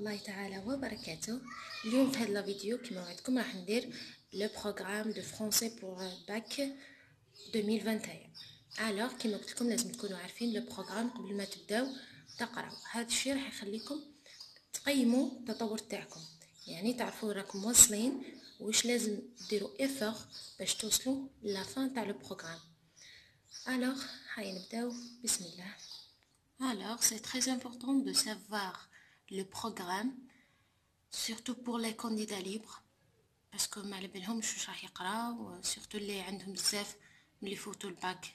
الله تعالى وبركاته. اليوم في هذا الفيديو كما وعدتكم راح ندير لو بروغرام دو فرونسي بور باك 2021. الوغ كما قلت لكم لازم تكونوا عارفين لو بروغرام قبل ما تبداو تقراو. هذا الشيء راح يخليكم تقيموا التطور تاعكم، يعني تعرفوا راكم واصلين واش لازم ديروا افور باش توصلوا لا فان تاع لو بروغرام. الوغ هاي نبداو بسم الله. Alors, c'est très important de savoir le programme, surtout pour les candidats libres, parce que ما على بالهمش واش راح يقراو، surtout اللي عندهم بزاف ملي يفوتوا الباك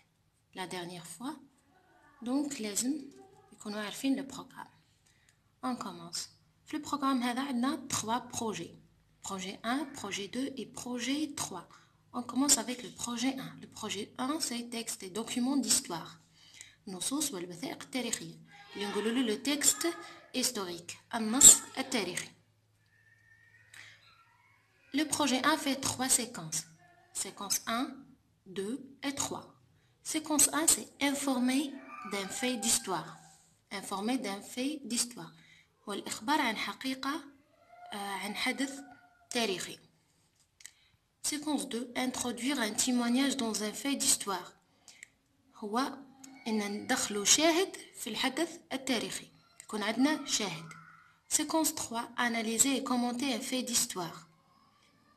la dernière fois. Donc لازم يكونوا عارفين le programme. On commence. في le programme هذا عندنا 3 projets. Projet 1, projet 2 et projet 3. On commence avec le projet 1. Le projet 1, c'est texte et documents d'histoire. النصوص والوثائق التاريخية اللي نقولوا له لو تكست هيستوريك، النص التاريخي. Le projet 1 fait 3 séquences. Séquence 1, 2 et 3. Séquence 1, c'est informer d'un fait d'histoire. Informer d'un fait d'histoire. هو الإخبار عن حقيقة، عن حدث تاريخي. Séquence 2, introduire un témoignage dans un fait d'histoire. هو إن ندخلوا شاهد في الحدث التاريخي، يكون عندنا شاهد. Séquence 3, analyser et commenter un fait d'histoire.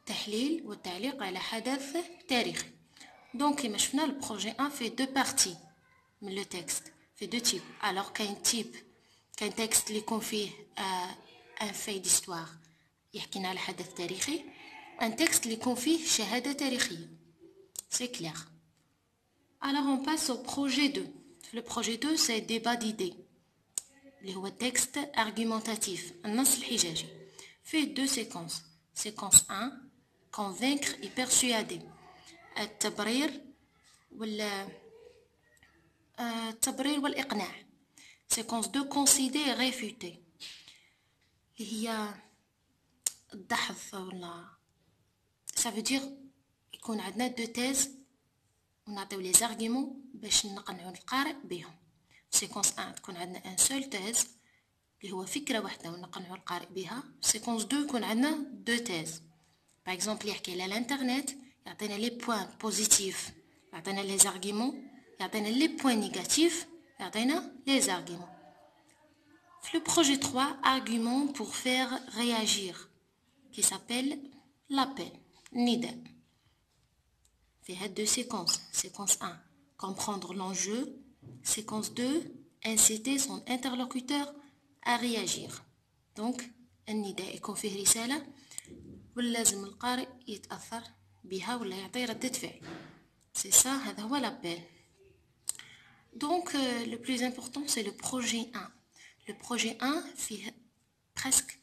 تحليل والتعليق على حدث تاريخي. Donc كما شفنا البروجي 1 في 2 parties من لو تكست، في 2 types. Alors كاين تيب، كاين تكست اللي يكون فيه un fait d'histoire يحكينا على حدث تاريخي، un texte اللي يكون فيه شهادة تاريخية. C'est clair. Alors on passe au projet 2. Le projet 2 c'est débat d'idées. اللي هو texte argumentatif، النص الحجاجي. Fait 2 séquences. Séquence 1, convaincre et persuader. التبرير والإقناع. Séquence 2, concéder et réfuter. اللي هي الدحض ولا ça veut dire يكون عندنا 2 thèses ونعطيو لي زارغيمون باش نقنعو القارئ بهم. سيكونس 1 تكون عندنا ان سول تيز اللي هو فكره واحده ونقنعو القارئ بها. سيكونس 2 يكون عندنا 2 تيز. باغ اكزومبل يحكي على الانترنت يعطينا لي بوين بوزيتيف، يعطينا لي زارغيمون، يعطينا لي بوين نيجاتيف، يعطينا لي زارغيمون. في لو بروجي 3 argument pour faire réagir qui s'appelle l'appel، النداء. في هاد 2 séquences. Séquence 1, comprendre l'enjeu. Séquence 2, inciter son interlocuteur à réagir. Donc النداء يكون فيه رسالة ولازم القارئ يتأثر بها ولا يعطي ردة فعل. C'est ça، هذا هو l'appel. Donc le plus important c'est le projet 1. Le projet 1 فيه presque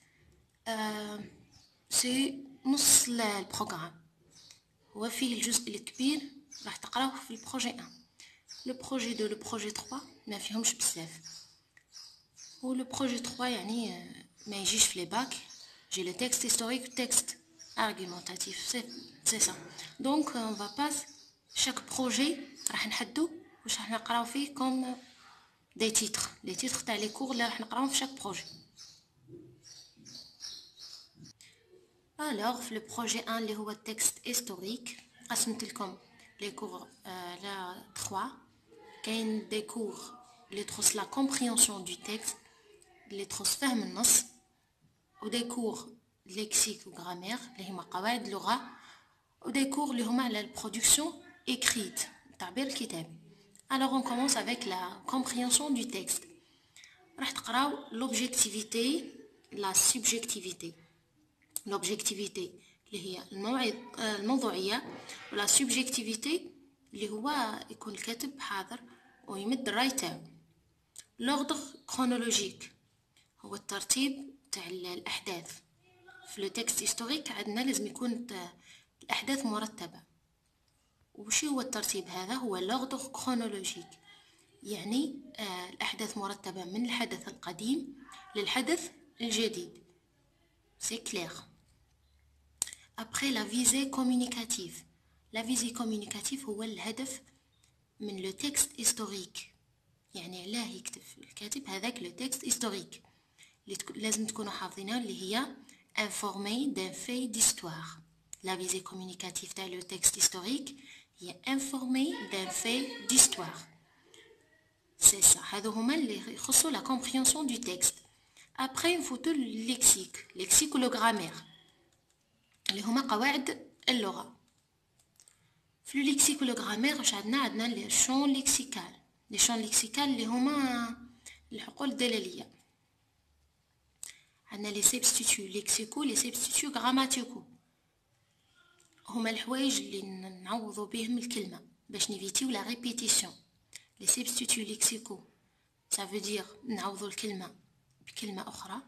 c'est نص البروغرام، هو فيه الجزء الكبير راح تقراوه في البروجي 1. لو بروجي 2 لو بروجي 3 ما فيهمش بزاف. و لو بروجي 3 يعني ما يجيش في لي باك، جي لو تكست هيستوريك و تكست ارغيومونتاتيف. سي سا. دونك اون فا باس شاك بروجي راح نحدو واش راح نقراو فيه كوم دي تيتر، لي تيتر تاع لي كور اللي راح نقراوهم في شاك بروجي. Alors في le projet 1 اللي هو التكست هيستوريك قسمت لكم لي كور لا 3. كاين دي كور اللي تخص لا كومبريهنسيون دو تكست، اللي تخص فهم النص، و دي كور ليكسيك و غرامير اللي هما قواعد اللغة، و دي كور اللي هما على البرودكسيون écrite، التعبير الكتابي. Alors on commence avec la compréhension du texte. راح تقراو l'objectivité la subjectivité. l'objectivité اللي هي الموضوعية، ولا subjectivité اللي هو يكون الكاتب حاضر ويمد الراي تاعو. l'ordre chronologique هو الترتيب تاع الأحداث. في لو تكست هيستوريك عندنا لازم يكون الأحداث مرتبة. وش هو الترتيب هذا؟ هو l'ordre chronologique، يعني الأحداث مرتبة من الحدث القديم للحدث الجديد. c'est clair. Après la visée communicative. La visée communicative هو الهدف من لو تكست هيستوريك، يعني علاه يكتب الكاتب هذاك لو تكست هيستوريك. لازم تكونوا حافظينها اللي هي informer d'un fait d'histoire. La visée communicative تاع le texte historique هي informer d'un fait d'histoire. C'est ça. هذو هما اللي يخصوا la compréhension du texte. Après نفوتو lexique و le grammaire اللي هما قواعد اللغة. في le lexique و le grammaire واش عندنا les champs lexicaux. Les champs lexicaux اللي هما الحقول الدلالية. عندنا les substituts lexicaux les substituts grammaticaux. هما الحوايج اللي نعوضوا بهم الكلمة باش نيفيتيو لا ريبيتيسيون. les substituts lexicaux ça veut dire نعوضوا الكلمة بكلمة أخرى.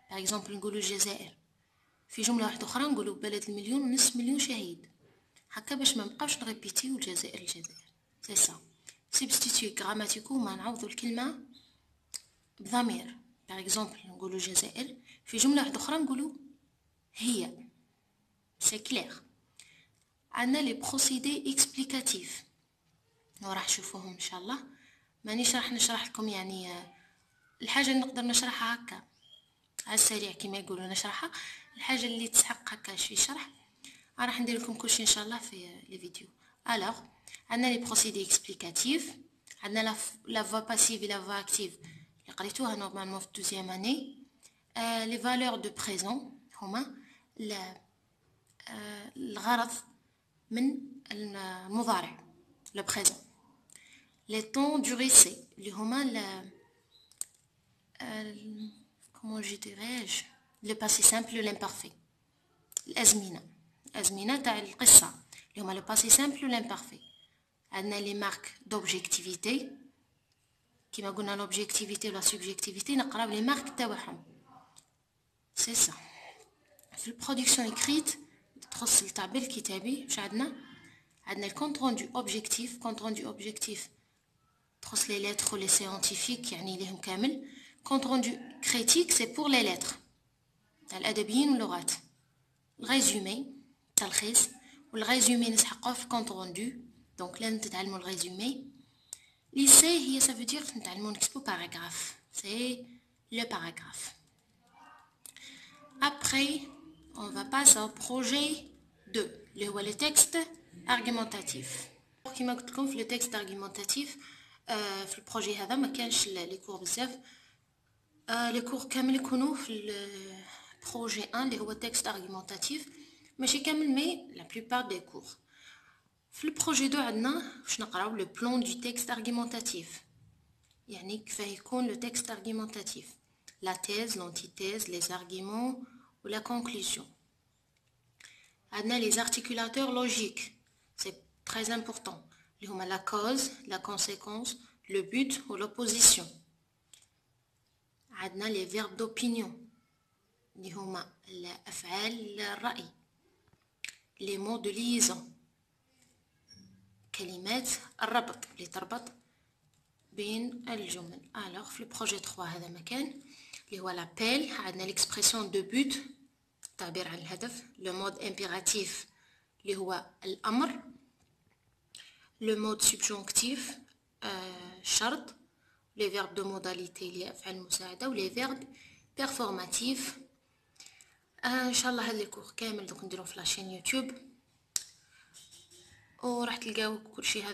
par exemple نقولوا الجزائر في جملة واحدة أخرى نقولوا بلد المليون ونصف مليون شهيد هكا باش ما نبقاوش نريبيتيو الجزائر. سي سا. substituts grammaticaux ما نعوضوا الكلمة بضمير. par exemple نقولوا الجزائر في جملة واحدة أخرى نقولوا هي. سي كلير. عندنا لي بروسيدي اكسبليكاتيف وراح نشوفوهم ان شاء الله. مانيش راح نشرح لكم يعني الحاجه اللي نقدر نشرحها هكا على السريع كما يقولوا نشرحها. الحاجه اللي تسحق هكا شي شرح راح ندير لكم كلشي ان شاء الله في لي فيديو. الوغ عندنا لي بروسيدي اكسبليكاتيف. عندنا لا فوا باسيف لا فوا اكتيف اللي قريتوها نورمالمون في دوزيام اني. لي فالور دو بريزون هما الغرض من المضارع le présent. les temps du récit اللي هما comment je dirais le passé simple l'imparfait. الأزمنة تاع القصة اللي هما le passé simple l'imparfait. عندنا les marques d'objectivité كيما قلنا l'objectivité ولا subjectivité نقراو les marques تاعهم. c'est ça. في البرودكسيون écrite تخص التعبير الكتابي واش عندنا le compte rendu objectif. compte rendu objectif تخص les lettres ou les scientifiques يعني ليهم كامل. compte rendu critique c'est pour les lettres تاع الأدبيين واللغات. الريزومي تلخيص والريزومي نسحقوه في compte rendu donc لازم تتعلموا الريزومي. lycée هي ça veut dire نتعلموا نكتبوا paragraphe c'est le paragraphe. après on va passer au projet 2 اللي هو le texte argumentatif. كما قلت لكم في le texte argumentatif في البروجي هذا ما كانش لي كور بزاف. لي كور كامل يكونوا في البروجي 1 اللي هو texte argumentatif ماشي كامل مي لا بلوبار دي كور. في البروجي 2 عندنا واش نقراو لو بلان دو texte argumentatif يعني كيفاه يكون لو texte argumentatif la thèse l'antithèse les arguments ou la conclusion. عندنا les articulateurs logiques c'est très important اللي هما la cause la conséquence le but ou l'opposition. عندنا les verbes d'opinion اللي هما الأفعال الرأي. les mots de liaison كلمات الربط اللي تربط بين الجمل. alors في البروجي 3 هذا مكان اللي هو l'appel. عندنا l'expression de but التعبير عن الهدف. le mode impératif اللي هو الأمر. le mode subjonctif شرط. les verbes de modalité اللي هي أفعال المساعدة و les verbes performatifs. ان شاء الله هذا الكور كامل دوك نديروه في لاشين يوتيوب وراح تلقاو كلشي. هذا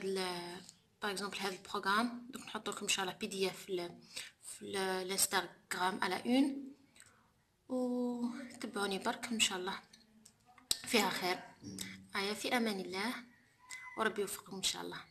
باغ اكزومبل هذا البروغرام دوك نحط لكم ان شاء الله PDF في الانستغرام على اون وتبعوني برك ان شاء الله فيها خير. في امان الله وربي يوفقكم ان شاء الله.